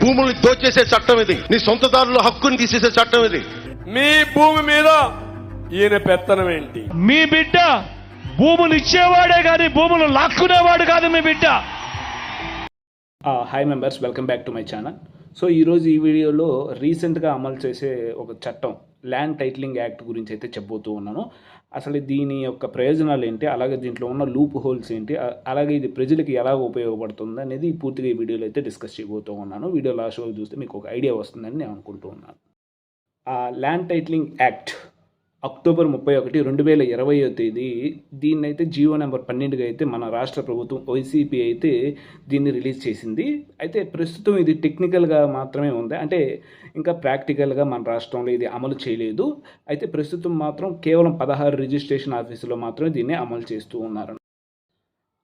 భూముల్ని దోచేసే చట్టం ఇది. నీ సొంతదారుల హక్కుని తీసేసే చట్టం ఇది. మీ భూమి మీద ఈయన పెత్తనం ఏంటి? మీ బిడ్డ భూములు ఇచ్చేవాడే కాదు, భూములు లాక్కునేవాడు కాదు మీ బిడ్డ. Hi members, welcome back to my channel. So ఈరోజు ఈ వీడియోలో రీసెంట్గా అమలు చేసే ఒక చట్టం ల్యాండ్ టైటిలింగ్ యాక్ట్ గురించి అయితే చెప్పబోతూ ఉన్నాను. అసలు దీని యొక్క ప్రయోజనాలు ఏంటి, అలాగే దీంట్లో ఉన్న లూప్ హోల్స్ ఏంటి, అలాగే ఇది ప్రజలకి ఎలా ఉపయోగపడుతుంది అనేది పూర్తిగా ఈ వీడియోలో అయితే డిస్కస్ చేయబోతూ ఉన్నాను. వీడియో లాస్ట్ వరకు చూస్తే మీకు ఒక ఐడియా వస్తుందని నేను అనుకుంటూ ఉన్నాను. ల్యాండ్ టైటిలింగ్ యాక్ట్ అక్టోబర్ 31, 2020 తేదీ దీన్నైతే జీవో నెంబర్ 12గా అయితే మన రాష్ట్ర ప్రభుత్వం వైసీపీ అయితే దీన్ని రిలీజ్ చేసింది. అయితే ప్రస్తుతం ఇది టెక్నికల్గా మాత్రమే ఉంది, అంటే ఇంకా ప్రాక్టికల్గా మన రాష్ట్రంలో ఇది అమలు చేయలేదు. అయితే ప్రస్తుతం మాత్రం కేవలం 16 రిజిస్ట్రేషన్ ఆఫీసులో మాత్రమే దీన్ని అమలు చేస్తూ ఉన్నారు.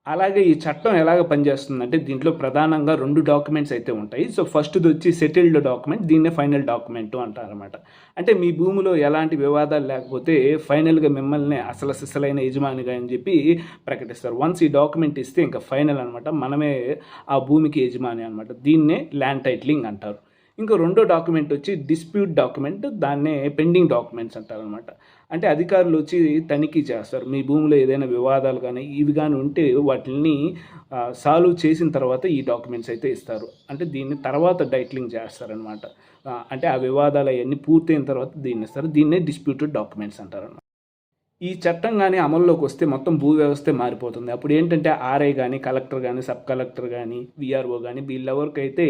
అలాగే ఈ చట్టం ఎలాగ పనిచేస్తుందంటే దీంట్లో ప్రధానంగా 2 డాక్యుమెంట్స్ అయితే ఉంటాయి. సో ఫస్ట్ది వచ్చి సెటిల్డ్ డాక్యుమెంట్, దీన్నే ఫైనల్ డాక్యుమెంట్ అంటారనమాట. అంటే మీ భూమిలో ఎలాంటి వివాదాలు లేకపోతే ఫైనల్గా మిమ్మల్ని అసలు సిసలైన యజమానిగా అని చెప్పి ప్రకటిస్తారు. వన్స్ ఈ డాక్యుమెంట్ ఇస్తే ఇంకా ఫైనల్ అనమాట, మనమే ఆ భూమికి యజమాని అనమాట. దీన్నే ల్యాండ్ టైటిలింగ్ అంటారు. ఇంకా రెండో డాక్యుమెంట్ వచ్చి డిస్ప్యూట్ డాక్యుమెంట్, దాన్నే పెండింగ్ డాక్యుమెంట్స్ అంటారనమాట. అంటే అధికారులు వచ్చి తనిఖీ చేస్తారు, మీ భూమిలో ఏదైనా వివాదాలు కానీ ఇవి కానీ ఉంటే వాటిని సాల్వ్ చేసిన తర్వాత ఈ డాక్యుమెంట్స్ అయితే ఇస్తారు. అంటే దీన్ని తర్వాత టైటిలింగ్ చేస్తారనమాట. అంటే ఆ వివాదాలు అవన్నీ పూర్తయిన తర్వాత దీన్ని ఇస్తారు. దీన్నే డిస్ప్యూటెడ్ డాక్యుమెంట్స్ అంటారన్నమాట. ఈ చట్టం కానీ అమల్లోకి వస్తే మొత్తం భూ వ్యవస్థే మారిపోతుంది. అప్పుడు ఏంటంటే ఆర్ఐ కానీ, కలెక్టర్ కానీ, సబ్ కలెక్టర్ కానీ, విఆర్ఓ కానీ వీళ్ళెవరికైతే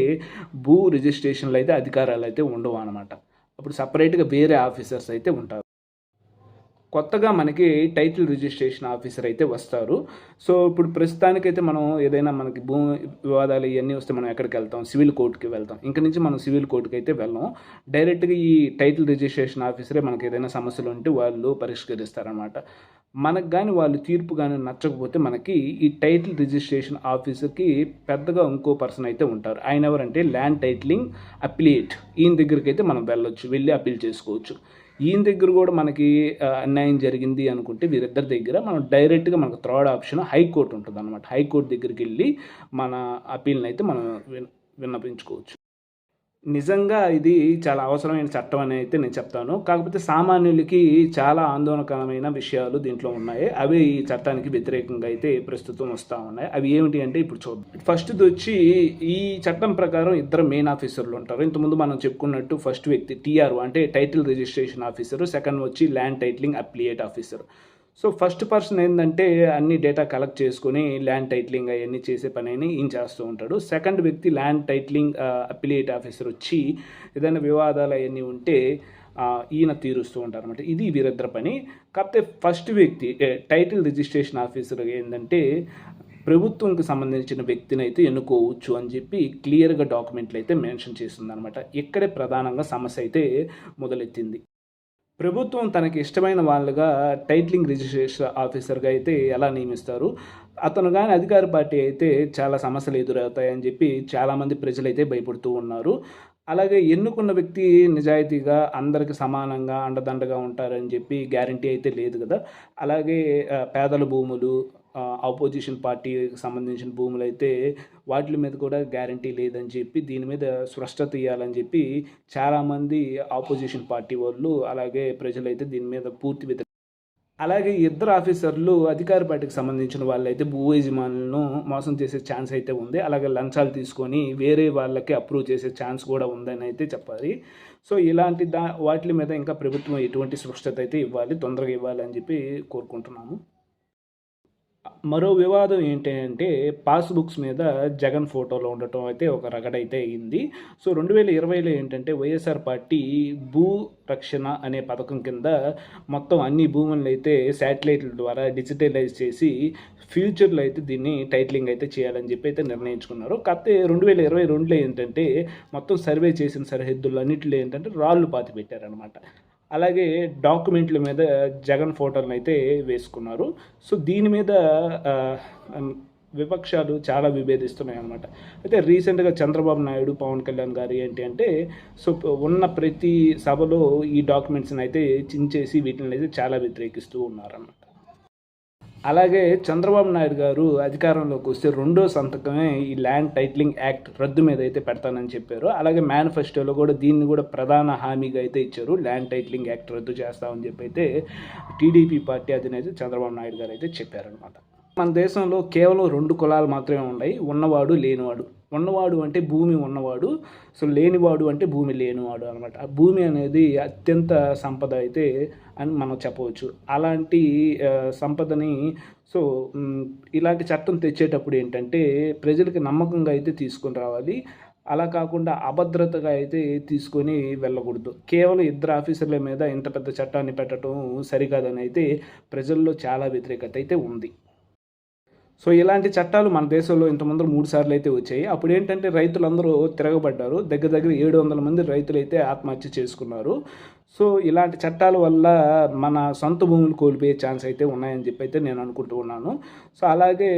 భూ రిజిస్ట్రేషన్లు అయితే అధికారాలు అయితే ఉండవు అనమాట. అప్పుడు సపరేట్గా వేరే ఆఫీసర్స్ అయితే ఉంటారు. కొత్తగా మనకి టైటిల్ రిజిస్ట్రేషన్ ఆఫీసర్ అయితే వస్తారు. సో ఇప్పుడు ప్రస్తుతానికైతే మనం ఏదైనా మనకి భూమి వివాదాలు ఇవన్నీ వస్తే మనం ఎక్కడికి వెళ్తాం, సివిల్ కోర్టుకి వెళ్తాం. ఇంక నుంచి మనం సివిల్ కోర్టుకి అయితే వెళ్ళాం, డైరెక్ట్గా ఈ టైటిల్ రిజిస్ట్రేషన్ ఆఫీసరే మనకి ఏదైనా సమస్యలు ఉంటే వాళ్ళు పరిష్కరిస్తారనమాట. మనకు కానీ వాళ్ళు తీర్పు కానీ నచ్చకపోతే మనకి ఈ టైటిల్ రిజిస్ట్రేషన్ ఆఫీసర్కి పెద్దగా ఇంకో పర్సన్ అయితే ఉంటారు. ఆయన ఎవరంటే ల్యాండ్ టైటిలింగ్ అప్లియేట్. ఈయన దగ్గరికి అయితే మనం వెళ్ళి అప్పీల్ చేసుకోవచ్చు. ఈయన దగ్గర కూడా మనకి అన్యాయం జరిగింది అనుకుంటే వీరిద్దరి దగ్గర మనం డైరెక్ట్గా మనకు థర్డ్ ఆప్షన్ హైకోర్టు ఉంటుంది అనమాట. హైకోర్టు దగ్గరికి వెళ్ళి మన అప్పీల్ని అయితే మనం విన్నపించుకోవచ్చు. నిజంగా ఇది చాలా అవసరమైన చట్టం అని అయితే నేను చెప్తాను. కాకపోతే సామాన్యులకి చాలా ఆందోళనకరమైన విషయాలు దీంట్లో ఉన్నాయి. అవి ఈ చట్టానికి వ్యతిరేకంగా అయితే ప్రస్తుతం వస్తూ ఉన్నాయి. అవి ఏమిటి అంటే ఇప్పుడు చూద్దాం. ఫస్ట్ది వచ్చి ఈ చట్టం ప్రకారం 2 మెయిన్ ఆఫీసర్లు ఉంటారు. ఇంతకుముందు మనం చెప్పుకున్నట్టు ఫస్ట్ వ్యక్తి టీఆర్ఓ అంటే టైటిల్ రిజిస్ట్రేషన్ ఆఫీసర్, సెకండ్ వచ్చి land titling appellate officer. So first person ఏంటంటే అన్ని డేటా కలెక్ట్ చేసుకొని ల్యాండ్ టైటిలింగ్ అవన్నీ చేసే పని అని ఈయన చేస్తూ ఉంటాడు. సెకండ్ వ్యక్తి ల్యాండ్ టైటిలింగ్ అప్లియేట్ ఆఫీసర్ వచ్చి ఏదైనా వివాదాలు అవన్నీ ఉంటే ఈయన తీరుస్తూ ఉంటారు అనమాట. ఇది వీరిద్దరి పని. కాకపోతే ఫస్ట్ వ్యక్తి టైటిల్ రిజిస్ట్రేషన్ ఆఫీసర్ ఏంటంటే ప్రభుత్వంకి సంబంధించిన వ్యక్తిని అయితే ఎన్నుకోవచ్చు అని చెప్పి క్లియర్గా డాక్యుమెంట్లు అయితే మెన్షన్ చేస్తుంది అనమాట. ఇక్కడే ప్రధానంగా సమస్య అయితే మొదలెత్తింది. ప్రభుత్వం తనకి ఇష్టమైన వాళ్ళుగా టైటిలింగ్ రిజిస్ట్రేషన్ ఆఫీసర్గా అయితే ఎలా నియమిస్తారు, అతను కానీ అధికార పార్టీ అయితే చాలా సమస్యలు ఎదురవుతాయని చెప్పి చాలామంది ప్రజలైతే భయపడుతూ ఉన్నారు. అలాగే ఎన్నుకున్న వ్యక్తి నిజాయితీగా అందరికి సమానంగా అండదండగా ఉంటారని చెప్పి గ్యారంటీ అయితే లేదు కదా. అలాగే పేదల భూములు, ఆపోజిషన్ పార్టీకి సంబంధించిన భూములు అయితే వాటి మీద కూడా గ్యారంటీ లేదని చెప్పి దీని మీద స్పష్టత ఇవ్వాలని చెప్పి చాలామంది ఆపోజిషన్ పార్టీ వాళ్ళు అలాగే ప్రజలైతే దీని మీద పూర్తి అలాగే 2 ఆఫీసర్లు అధికార పార్టీకి సంబంధించిన వాళ్ళైతే భూ యజమానులను మోసం చేసే ఛాన్స్ అయితే ఉంది. అలాగే లంచాలు తీసుకొని వేరే వాళ్ళకి అప్రూవ్ చేసే ఛాన్స్ కూడా ఉందని అయితే చెప్పాలి. సో ఇలాంటి వాటి మీద ఇంకా ప్రభుత్వం ఎటువంటి స్పష్టత అయితే ఇవ్వాలి, తొందరగా ఇవ్వాలి అని చెప్పి కోరుకుంటున్నాము. మరో వివాదం ఏంటంటే పాస్బుక్స్ మీద జగన్ ఫోటోలో ఉండటం అయితే ఒక రగడైతే అయింది. సో 2020లో ఏంటంటే వైఎస్ఆర్ పార్టీ భూ రక్షణ అనే పథకం కింద మొత్తం అన్ని భూములను అయితే శాటిలైట్ల ద్వారా డిజిటలైజ్ చేసి ఫ్యూచర్లో అయితే దీన్ని టైటిలింగ్ అయితే చేయాలని చెప్పి అయితే నిర్ణయించుకున్నారు. కాకపోతే 2022లో ఏంటంటే మొత్తం సర్వే చేసిన సరిహద్దులు అన్నింటిలో ఏంటంటే రాళ్ళు పాతి పెట్టారనమాట. అలాగే డాక్యుమెంట్ల మీద జగన్ ఫోటోలను అయితే వేసుకున్నారు. సో దీని మీద విపక్షాలు చాలా విభేదిస్తున్నాయి అన్నమాట. అయితే రీసెంట్గా చంద్రబాబు నాయుడు, పవన్ కళ్యాణ్ గారు ఏంటి అంటే సో ఉన్న ప్రతి సభలో ఈ డాక్యుమెంట్స్ని అయితే చించేసి వీటిని అయితే చాలా వ్యతిరేకిస్తూ ఉన్నారన్నమాట. అలాగే చంద్రబాబు నాయుడు గారు అధికారంలోకి వస్తే రెండో సంతకమే ఈ ల్యాండ్ టైటిలింగ్ యాక్ట్ రద్దు మీద అయితే పెడతానని చెప్పారు. అలాగే మేనిఫెస్టోలో కూడా దీన్ని కూడా ప్రధాన హామీగా అయితే ఇచ్చారు. ల్యాండ్ టైటిలింగ్ యాక్ట్ రద్దు చేస్తామని చెప్పి అయితే టీడీపీ పార్టీ అధినేత చంద్రబాబు నాయుడు గారు అయితే చెప్పారనమాట. మన దేశంలో కేవలం 2 కులాలు మాత్రమే ఉన్నాయి, ఉన్నవాడు లేనివాడు. ఉన్నవాడు అంటే భూమి ఉన్నవాడు, సో లేనివాడు అంటే భూమి లేనివాడు అనమాట. ఆ భూమి అనేది అత్యంత సంపద అయితే అని మనం చెప్పవచ్చు. అలాంటి సంపదని సో ఇలాంటి చట్టం తెచ్చేటప్పుడు ఏంటంటే ప్రజలకి నమ్మకంగా అయితే తీసుకొని రావాలి. అలా కాకుండా అభద్రతగా అయితే తీసుకొని వెళ్ళకూడదు. కేవలం 2 ఆఫీసర్ల మీద ఇంత పెద్ద చట్టాన్ని పెట్టడం సరికాదని అయితే ప్రజల్లో చాలా వ్యతిరేకత అయితే ఉంది. సో ఇలాంటి చట్టాలు మన దేశంలో ఇంతకుముందు 3 సార్లు అయితే వచ్చాయి. అప్పుడు ఏంటంటే రైతులందరూ తిరగబడ్డారు. దగ్గర 700 మంది రైతులు అయితే ఆత్మహత్య చేసుకున్నారు. సో ఇలాంటి చట్టాల వల్ల మన సొంత భూములు కోల్పోయే ఛాన్స్ అయితే ఉన్నాయని చెప్పి అయితే నేను అనుకుంటూ ఉన్నాను. సో అలాగే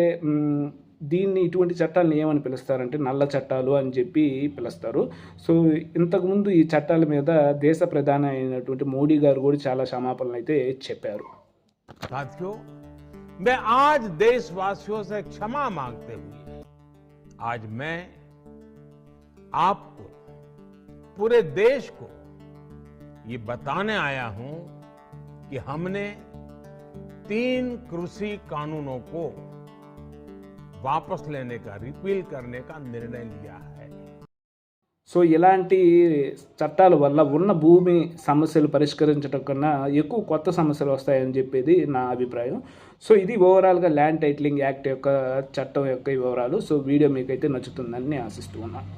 ఇటువంటి చట్టాలను ఏమని పిలుస్తారంటే నల్ల చట్టాలు అని చెప్పి పిలుస్తారు. సో ఇంతకుముందు ఈ చట్టాల మీద దేశ ప్రధాని అయినటువంటి మోడీ గారు కూడా చాలా క్షమాపణలు అయితే చెప్పారు. मैं आज देशवासियों से क्षमा मांगते हुए आज मैं आपको, पूरे देश को ये बताने आया हूं कि हमने 3 कृषि कानूनों को वापस लेने का, रिपील करने का निर्णय लिया है. సో ఇలాంటి చట్టాల వల్ల ఉన్న భూమి సమస్యలు పరిష్కరించడం కన్నా ఎక్కువ కొత్త సమస్యలు వస్తాయని చెప్పేది నా అభిప్రాయం. సో ఇది ఓవరాల్గా ల్యాండ్ టైటిలింగ్ యాక్ట్ యొక్క చట్టం యొక్క వివరాలు. సో వీడియో మీకైతే నచ్చుతుందని నేను ఆశిస్తూ ఉన్నాను.